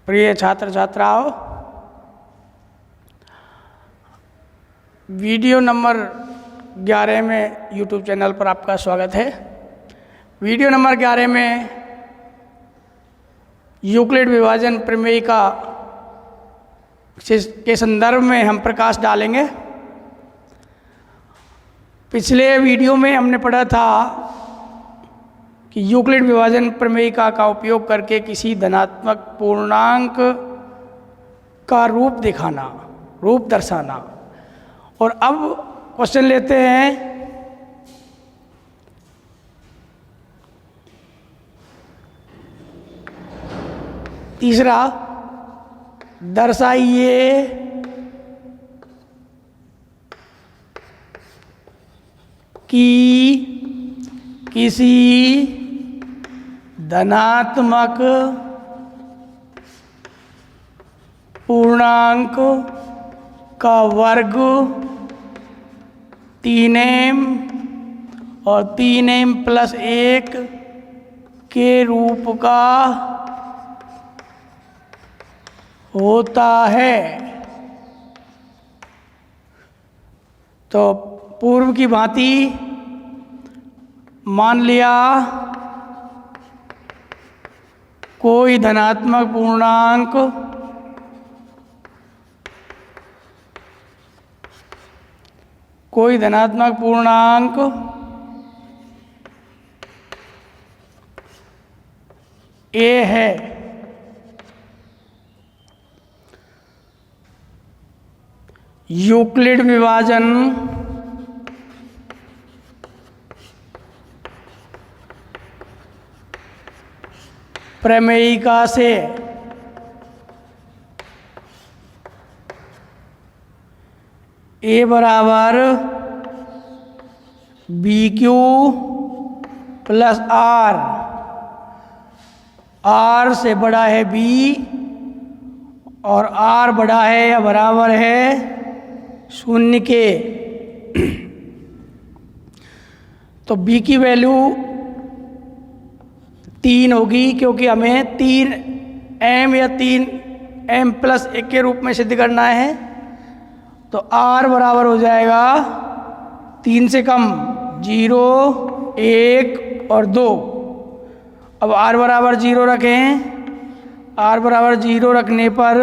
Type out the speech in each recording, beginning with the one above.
प्रिय छात्र छात्राओं, वीडियो नंबर 11 में यूट्यूब चैनल पर आपका स्वागत है। वीडियो नंबर 11 में यूक्लिड विभाजन प्रमेय के संदर्भ में हम प्रकाश डालेंगे। पिछले वीडियो में हमने पढ़ा था कि यूक्लिड विभाजन प्रमेय का उपयोग करके किसी धनात्मक पूर्णांक का रूप दिखाना, रूप दर्शाना। और अब क्वेश्चन लेते हैं तीसरा, दर्शाइए कि किसी धनात्मक पूर्णांक का वर्ग 3m और 3m + 1 के रूप का होता है। तो पूर्व की भांति मान लिया कोई धनात्मक पूर्णांक a है। यूक्लिड विभाजन प्रमेयिका से a बराबर BQ + R, R से बड़ा है B और R बड़ा है या बराबर है 0 के। तो B की वैल्यू 3 होगी, क्योंकि हमें 3m या 3m + 1 के रूप में सिद्ध करना है। तो R बराबर हो जाएगा 3 से कम 0, 1 और 2। अब R बराबर 0 रखें। R बराबर 0 रखने पर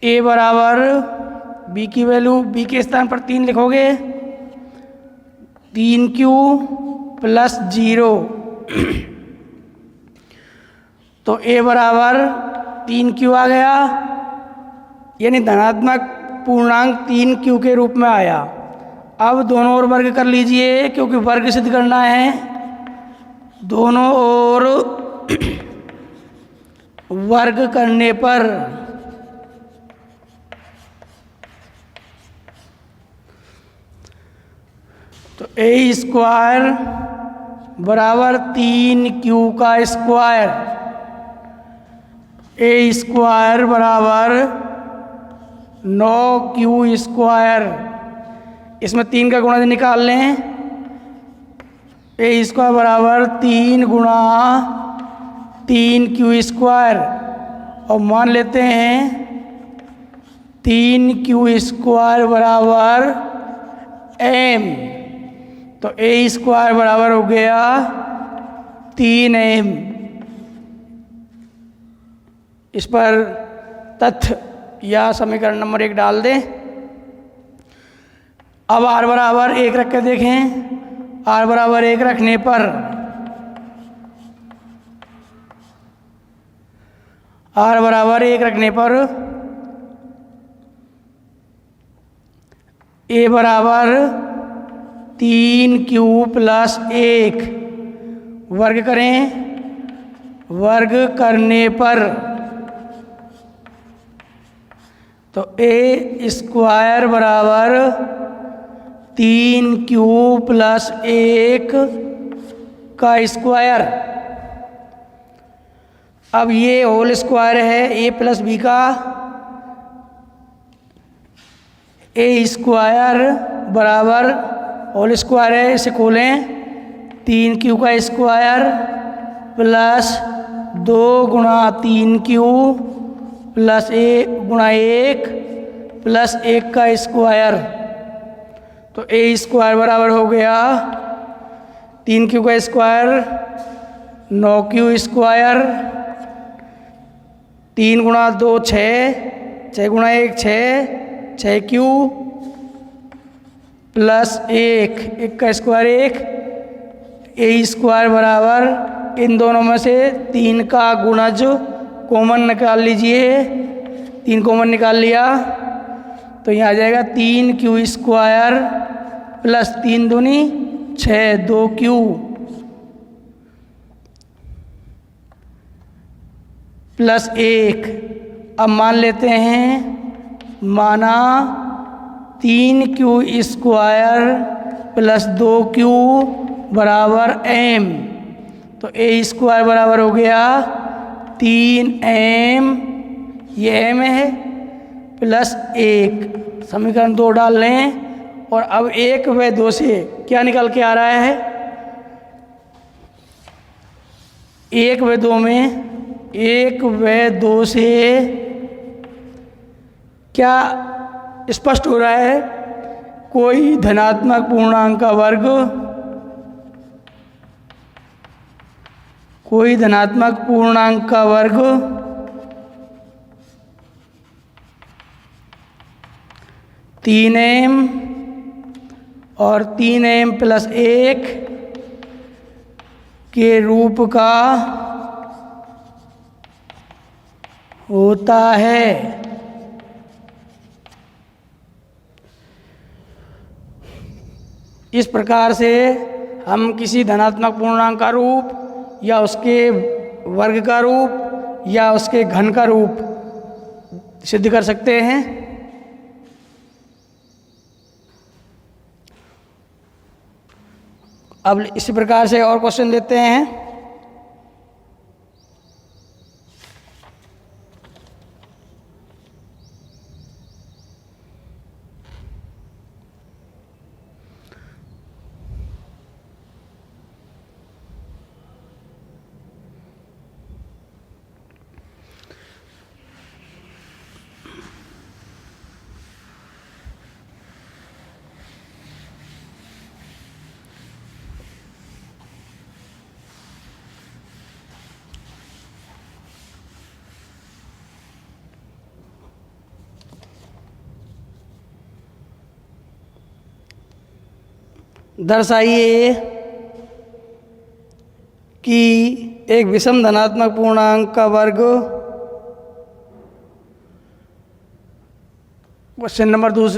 a बराबर b की वैल्यू b के स्थान पर 3 लिखोगे, 3q + 0। तो a बराबर 3q आ गया, यानी धनात्मक पूर्णांक 3q के रूप में आया। अब दोनों ओर वर्ग कर लीजिए, क्योंकि वर्ग सिद्ध करना है। दोनों ओर वर्ग करने पर तो a² बराबर 3q का स्क्वायर, a² बराबर 9q²। इसमें 3 का गुणा निकाल लें। a² बराबर 3 × 3q², और मान लेते हैं 3q² बराबर m। तो a² बराबर हो गया 3m। इस पर तथ्य या समीकरण नंबर 1 डाल दें। अब r बराबर 1 रख के देखें। r बराबर 1 रखने पर a बराबर 3q + 1 वर्ग करें। वर्ग करने पर तो a² बराबर 3q + 1 का स्क्वायर। अब ये होल स्क्वायर है a + b का, ए स्क्वायर बराबर होल स्क्वायर है, इसे खोलें, 3q का स्क्वायर प्लस 2 गुणा 3q प्लस 1 गुणा 1 प्लस 1 का स्क्वायर। तो ए स्क्वायर बराबर हो गया 3q का स्क्वायर 9q स्क्वायर, 3 गुणा 2 6, 6 गुणा 1 6, 6q प्लस 1 का स्क्वायर 1, ए स्क्वायर बराबर इन दोनों में से 3 का गुणज कॉमन निकाल लीजिए, 3 कॉमन निकाल लिया तो यहाँ आ जाएगा 3q स्क्वायर प्लस 3 दूनी 6, 2q प्लस 1। अब मान लेते हैं, माना 3q स्क्वायर प्लस 2q बराबर m, तो ए स्क्वायर बराबर हो गया 3m, ये m है, प्लस 1। समीकरण 2 डाल लें और अब 1 व 2 से क्या निकल के आ रहा है, 1 व 2 में 1 व 2 से क्या स्पष्ट हो रहा है, कोई धनात्मक पूर्णांक का वर्ग, कोई धनात्मक पूर्णांक का वर्ग 3m और 3m प्लस 1 के रूप का होता है। इस प्रकार से हम किसी धनात्मक पूर्णांक का रूप या उसके वर्ग का रूप या उसके घन का रूप सिद्ध कर सकते हैं। अब इसी प्रकार से और क्वेश्चन लेते हैं। दर्शाइए कि एक विषम धनात्मक पूर्णांक का वर्ग, क्वेश्चन नंबर 2,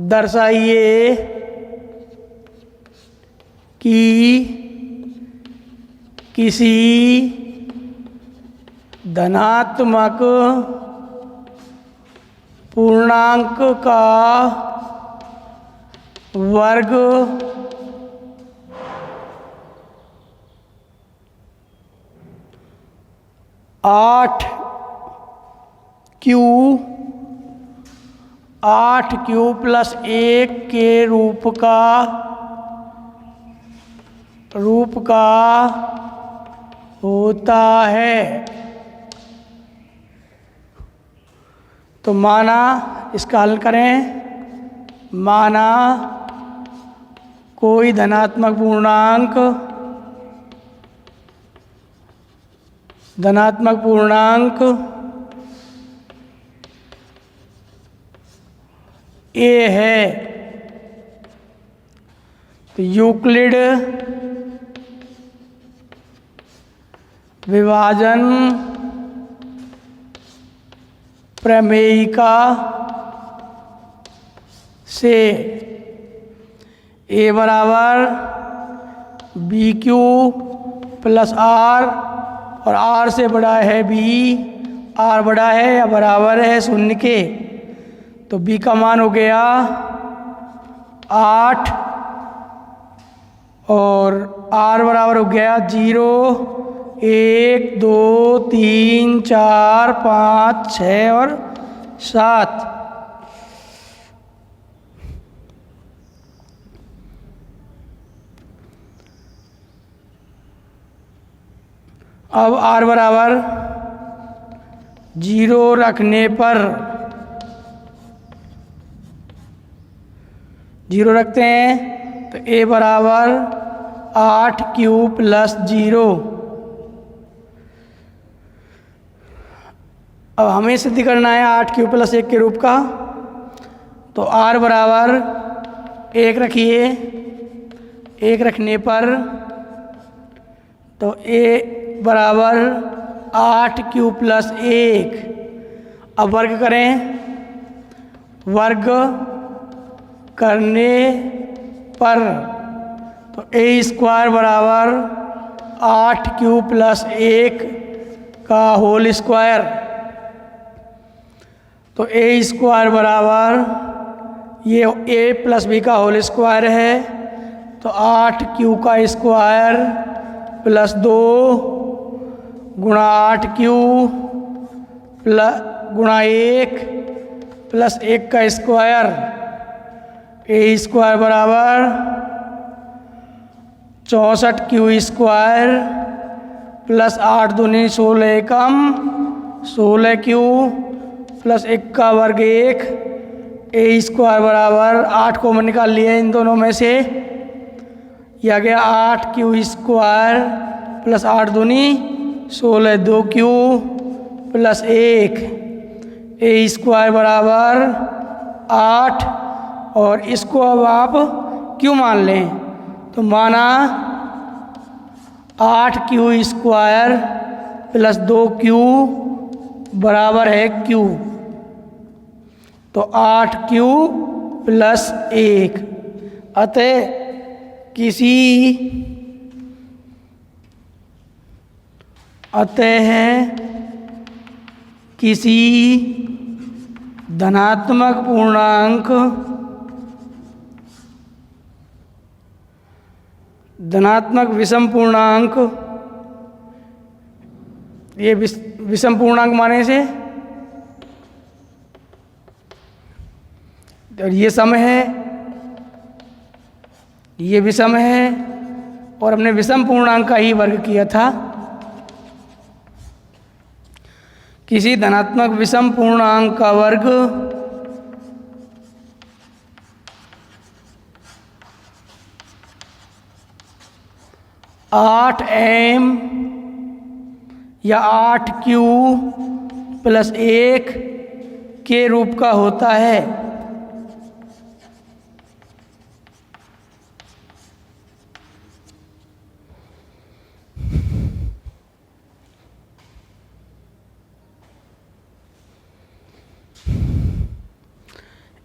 दर्शाइए कि किसी धनात्मक पूर्णांक का वर्ग आठ क्यू प्लस 1 के रूप का होता है। तो माना, इसका हल करें, माना कोई धनात्मक पूर्णांक ए है, तो यूक्लिड विभाजन प्रमेयिका से ए बराबर बी क्यू प्लस आर, और आर से बड़ा है बी, आर बड़ा है या बराबर है 0 के, तो बी का मान हो गया 8 और आर बराबर हो गया 0, 1 2 3 4 5 6 और 7। अब r बराबर 0 रखने पर 0 रखते हैं तो a बराबर 8q प्लस 0। अब हमें सिद्ध करना है 8q प्लस 1 के रूप का, तो r बराबर 1 रखिए, 1 रखने पर तो a बराबर 8q प्लस 1। अब वर्ग करें, वर्ग करने पर तो a स्क्वायर बराबर 8q प्लस 1 का होल स्क्वायर। तो a स्क्वायर बराबर ये a प्लस b का होल स्क्वायर है, तो 8q का स्क्वायर प्लस 2 गुणा 8q प्लस गुणा 1 प्लस 1 का स्क्वायर। a स्क्वायर बराबर 64q स्क्वायर प्लस 8 दूनी 16 एकम 16q प्लस 1 का वर्ग 1। a स्क्वायर बराबर 8 कॉमन निकाल लिया इन दोनों में से, यह आ गया 8q स्क्वायर प्लस 8 दूनी 16 2q प्लस 1। a स्क्वायर बराबर 8 और इसको अब आप क्यों मान लें, तो माना 8q स्क्वायर प्लस 2q बराबर है q, तो 8q प्लस 1। अतः किसी धनात्मक पूर्णांक धनात्मक विषम पूर्णांक, ये विषम पूर्णांक माने से और ये सम है, ये विषम है और हमने विषम पूर्णांक का ही वर्ग किया था। किसी धनात्मक विषम पूर्णांक का वर्ग आठ m या 8q प्लस 1 के रूप का होता है।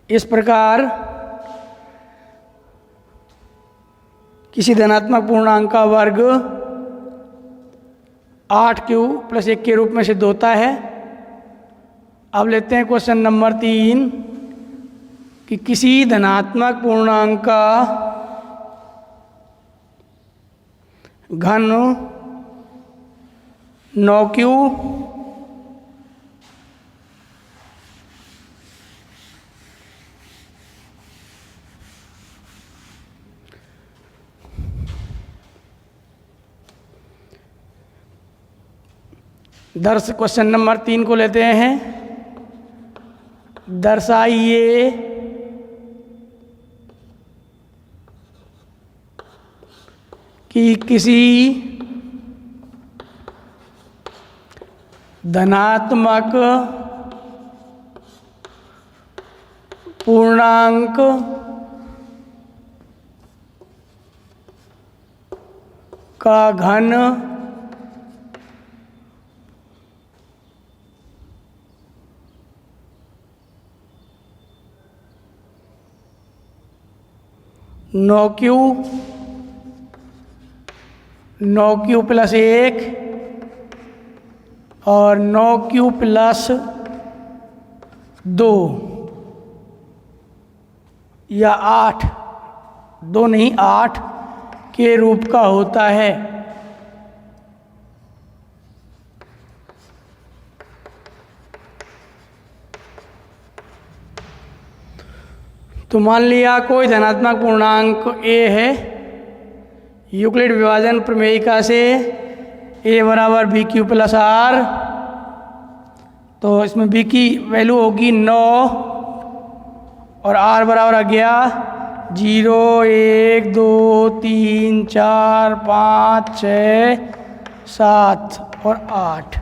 इस प्रकार किसी धनात्मक पूर्णांक का वर्ग 8q प्लस 1 के रूप में सिद्ध होता है। अब लेते हैं क्वेश्चन नंबर 3 कि किसी धनात्मक पूर्णांक का घन 9q क्वेश्चन नंबर 3 को लेते हैं। दर्शाइए कि किसी धनात्मक पूर्णांक का घन 9q प्लस 1 और 9q प्लस 2 या 8 2 नहीं 8 के रूप का होता है। तो मान लिया कोई धनात्मक पूर्णांक a है, यूक्लिड विभाजन प्रमेयिका से ए बराबर बी क्यू प्लस आर, तो इसमें बी की वैल्यू होगी 9 और आर बराबर आ गया 0 1 2 3 4 5 6 7 और 8।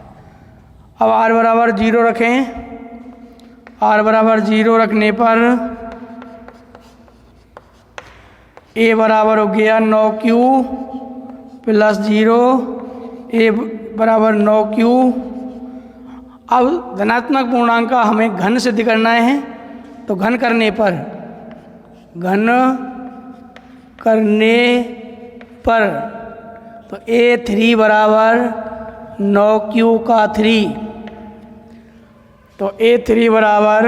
अब आर बराबर 0 रखें। आर बराबर 0 रखने पर ए बराबर हो गया 9q प्लस 0, ए बराबर 9q। अब धनात्मक पूर्णांक का हमें घन सिद्ध करना है, तो घन करने पर तो A3 बराबर 9q का 3, तो A3 बराबर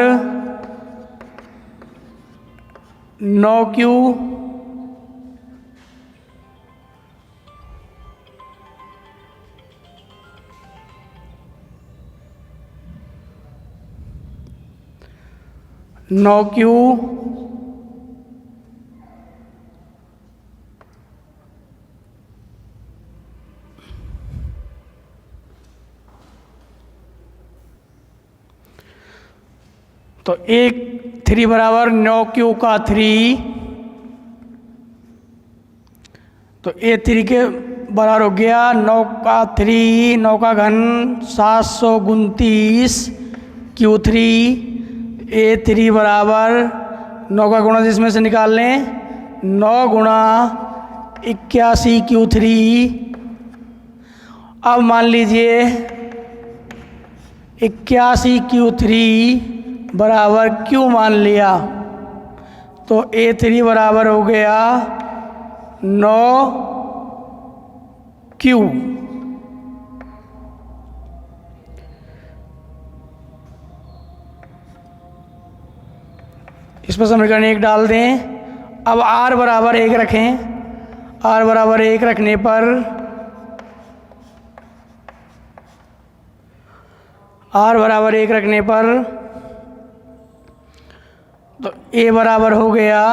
9q तो A3 बराबर 9q का 3, तो A3 के बराबर हो गया 9 का 3, 9 का घन 729 Q3। A3 बराबर 9 का गुणा जिसमें से निकाल लें, 9 गुणा 81 Q3। अब मान लीजिए 81 Q3 बराबर Q मान लिया, तो A3 बराबर हो गया 9Q। इस पर समीकरण 1 डाल दें। अब R बराबर 1 रखें। R बराबर 1 रखने पर तो A बराबर हो गया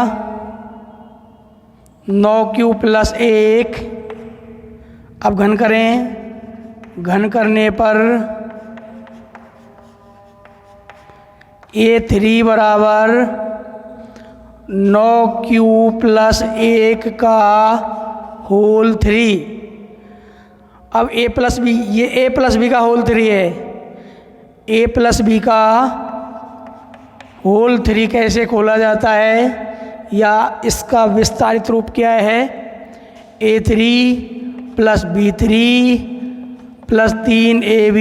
9Q प्लस 1। अब घन करें। घन करने पर A3 बराबर 9Q प्लस 1 का होल 3। अब A प्लस बी, ये A प्लस बी का होल 3 है। A प्लस बी का होल 3 कैसे खोला जाता है, या इसका विस्तारित रूप क्या है, A3 plus B3 plus 3AB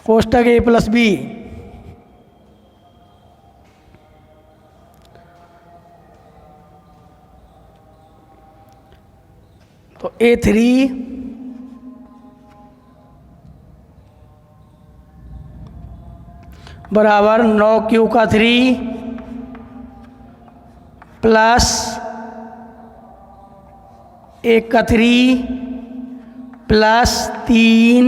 कोष्टक A प्लस बी। तो A3 बराबर 9Q का 3 प्लस 1 का 3 प्लस 3,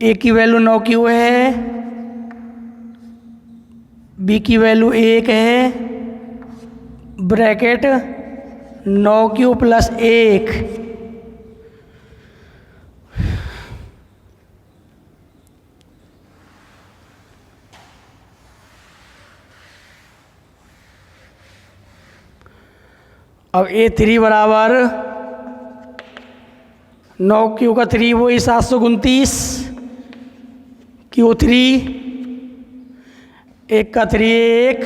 A की वैल्यू 9Q है, B की वैल्यू 1 है, ब्रैकेट 9Q प्लस 1। अब A3 बराबर 9Q का 3 वही 729 Q3, 1 का 3 1,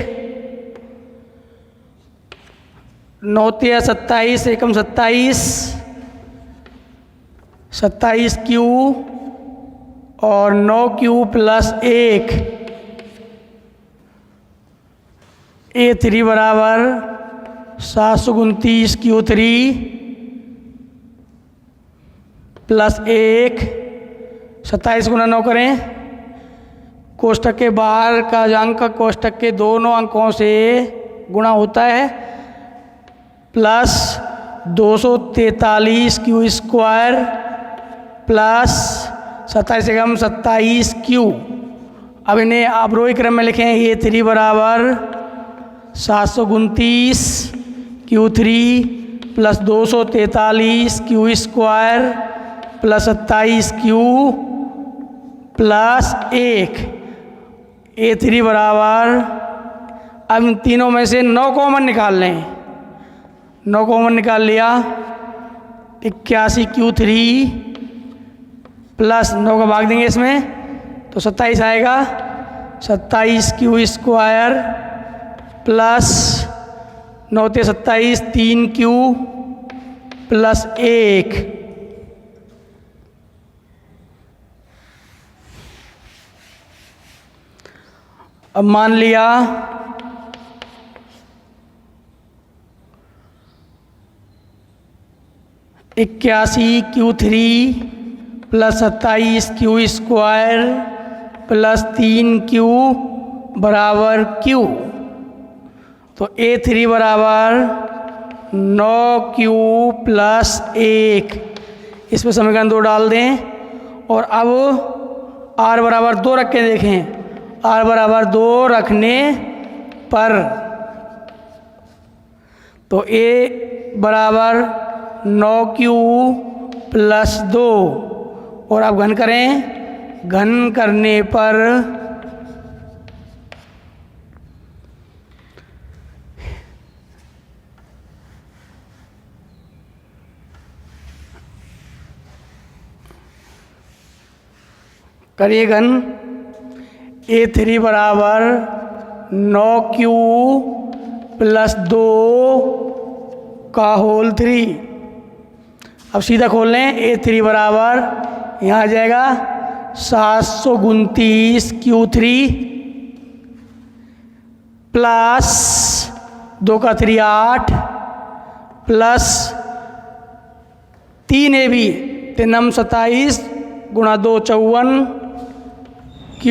9 3 27, एकम 27, 27Q और 9Q प्लस 1। A3 बराबर 729 Q3 प्लस 1, 27 गुना 9 करें। कोष्टक के बाहर का अंक कोष्टक के दोनों अंकों से गुणा होता है, प्लस 243 Q स्क्वायर प्लस 27 एकम 27 Q। अब इन्हें अवरोही क्रम में लिखें। A3 बराबर 729 Q3 plus 243 Q square plus 27 Q plus 1 A3 बराबर, अब इन तीनों में से 9 कॉमन निकाल लें। 9 कॉमन निकाल लिया, 81 Q3 प्लस 9 का भाग देंगे इसमें तो 27 आएगा। 27 क्यू स्क्वायर प्लस 9 ते 27 3 क्यू प्लस 1। अब मान लिया 81 Q3 plus 27 Q square plus 3 Q बराबर Q, तो A3 बराबर 9 क्यू प्लस 1। इस पर समीकरण 2 डाल दें और अब R बराबर 2 रख के देखें। R बराबर 2 रखने पर तो A बराबर 9 क्यू प्लस 2 और अब घन करें। घन करने पर करिए घन। A3 बराबर 9 क्यू प्लस 2 का होल 3। अब सीधा खोल लें। A3 बराबर यहाँ आ जाएगा 729 Q3 प्लस 2 का 3 8 प्लस 3 AB 3 27 गुणा 2 54 Q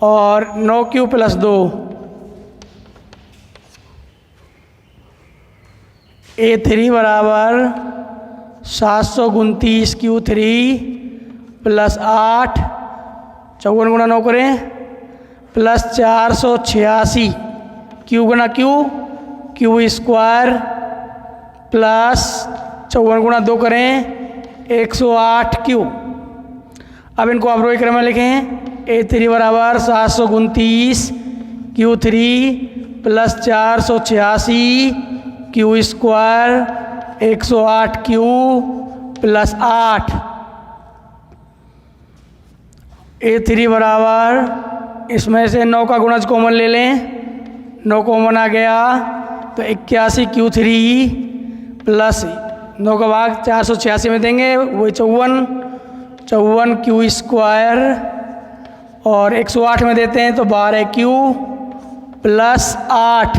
और 9 Q प्लस 2। A3 बराबर 729 Q3 प्लस 8 54 गुणा 9 करें प्लस 486 Q गुणा Q स्क्वायर प्लस 54 गुणा 2 करें 108 Q। अब इनको अवरोही क्रम में लिखें। A3 बराबर 729 Q3 plus 486 Q square 108 Q plus 8। A3 बराबर इसमें से 9 का गुणज कॉमन ले लें। 9 कॉमन आ गया तो 81 Q3 प्लस 9 का भाग 486 में देंगे वही 54 Q स्क्वायर और 108 में देते हैं तो 12 Q प्लस 8।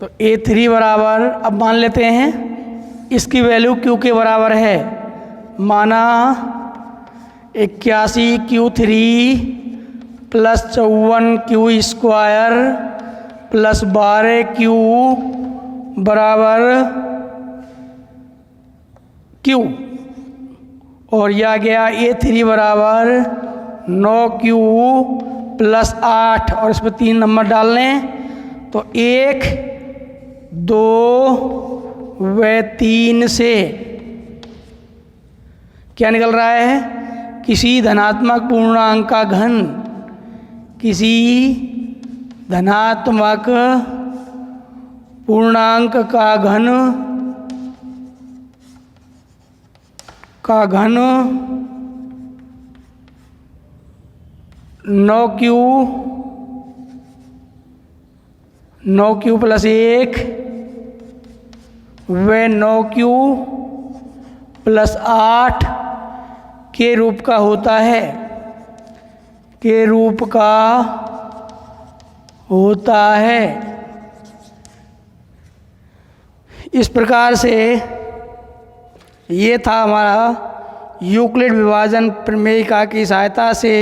तो A3 बराबर, अब मान लेते हैं इसकी वैल्यू Q के बराबर है। माना 81 Q3 plus 54 Q square plus 12 Q बराबर Q और यह आ गया A3 बराबर 9 Q प्लस 8 और इस पर 3 नंबर डाल लें तो 1 2 व 3 से क्या निकल रहा है? किसी धनात्मक पूर्णांक का घन, किसी धनात्मक पूर्णांक का घन 9Q प्लस 1 व 9Q प्लस 8 के रूप का होता है, के रूप का होता है। इस प्रकार से ये था हमारा यूक्लिड विभाजन प्रमेयिका की सहायता से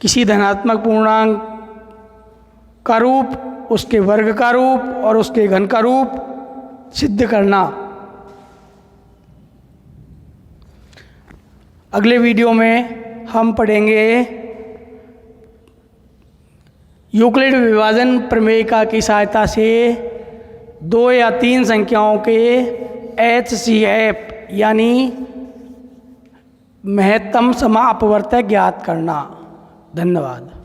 किसी धनात्मक पूर्णांक का रूप, उसके वर्ग का रूप और उसके घन का रूप सिद्ध करना। अगले वीडियो में हम पढ़ेंगे यूक्लिड विभाजन प्रमेय की सहायता से 2 या 3 संख्याओं के HCF यानी महत्तम समापवर्तक ज्ञात करना। धन्यवाद।